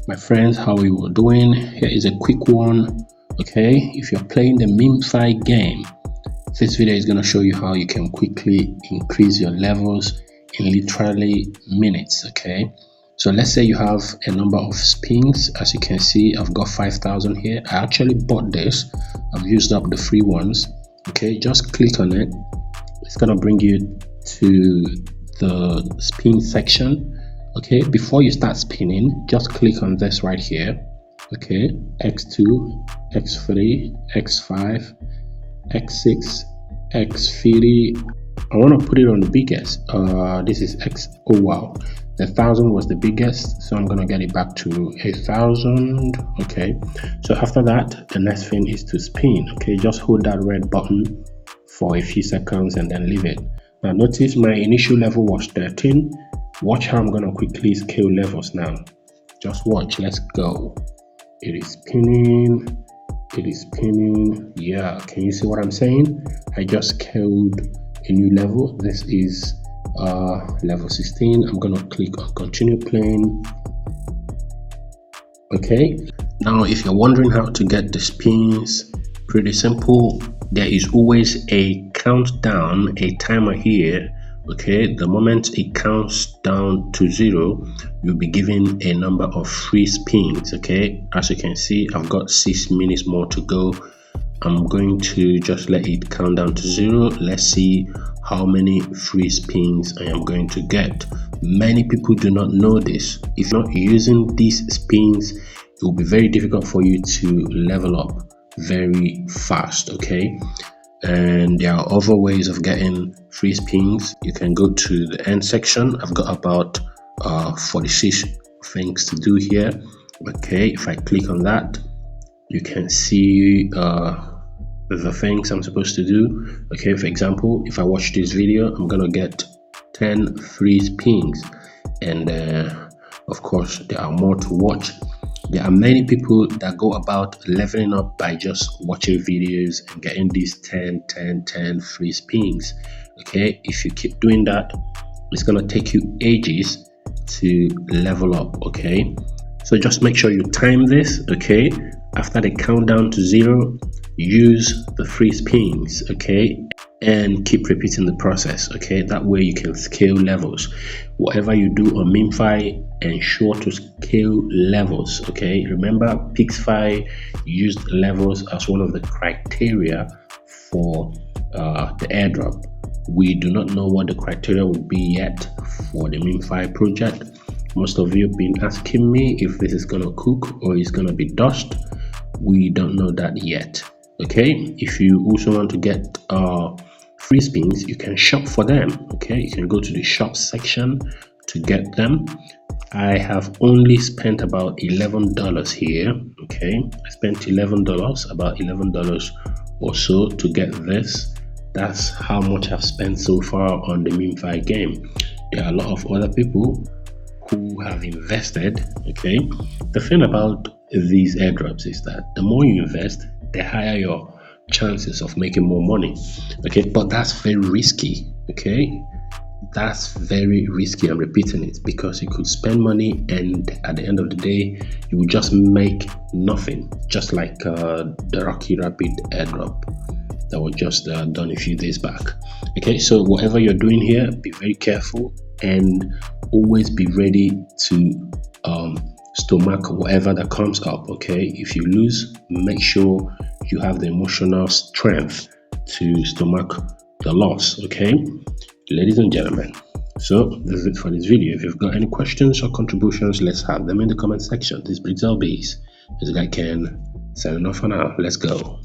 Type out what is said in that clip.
My friends, how are you doing? Here is a quick one. Okay, if you're playing the Memefi game, this video is going to show you how you can quickly increase your levels in literally minutes. Okay, so let's say you have a number of spins. As you can see, I've got 5,000 here. I actually bought this. I've used up the free ones. Okay, just click on it. It's going to bring you to the spin section. Okay, before you start spinning, just click on this right here. Okay, X2, X3, X5, X6, X50. I want to put it on the biggest. This is X. Oh wow, the 1,000 was the biggest, so I'm gonna get it back to 1,000. Okay, so after that, the next thing is to spin. Okay, just hold that red button for a few seconds and then leave it. Now notice my initial level was 13. Watch how I'm gonna quickly scale levels now. Just watch. Let's go. It is spinning. It is spinning. Yeah, can you see what I'm saying? I just scaled a new level. This is level 16. I'm gonna click on continue playing. Okay, now if you're wondering how to get the spins, pretty simple. There is always a countdown, a timer here. Okay, the moment it counts down to 0, you'll be given a number of free spins. Okay, as you can see, I've got 6 minutes more to go. I'm going to just let it count down to 0. Let's see how many free spins I am going to get. Many people do not know this. If you're not using these spins, it will be very difficult for you to level up very fast. Okay, and there are other ways of getting free spins. You can go to the end section. I've got about 46 things to do here. Okay, if I click on that, you can see the things I'm supposed to do. Okay, for example, if I watch this video, I'm gonna get 10 free spins, and of course there are more to watch. There are many people that go about leveling up by just watching videos and getting these 10 free spins. Okay, if you keep doing that, it's gonna take you ages to level up. Okay, so just make sure you time this. Okay, after the countdown to 0, use the free spins. Okay, and keep repeating the process. Okay, that way you can scale levels. Whatever you do on Memefi, ensure to scale levels. Okay, remember Pixfi used levels as one of the criteria for the airdrop. We do not know what the criteria will be yet for the Memefi project. Most of you have been asking me if this is gonna cook or it's gonna be dust. We don't know that yet. Okay, if you also want to get free spins, you can shop for them. Okay, you can go to the shop section to get them. I have only spent about $11 here. Okay, I spent $11, about $11 or so to get this. That's how much I've spent so far on the Memefi game. There are a lot of other people who have invested. Okay, the thing about these airdrops is that the more you invest, the higher your chances of making more money. Okay, but that's very risky. Okay, that's very risky. I'm repeating it because you could spend money and at the end of the day you will just make nothing, just like the Rocky Rapid airdrop that was just done a few days back. Okay, so whatever you're doing here, be very careful and always be ready to stomach whatever that comes up. Okay, if you lose, make sure you have the emotional strength to stomach the loss. Okay, ladies and gentlemen, so this is it for this video. If you've got any questions or contributions, let's have them in the comment section. This is Bybit. This guy Ken signing off for now. Let's go.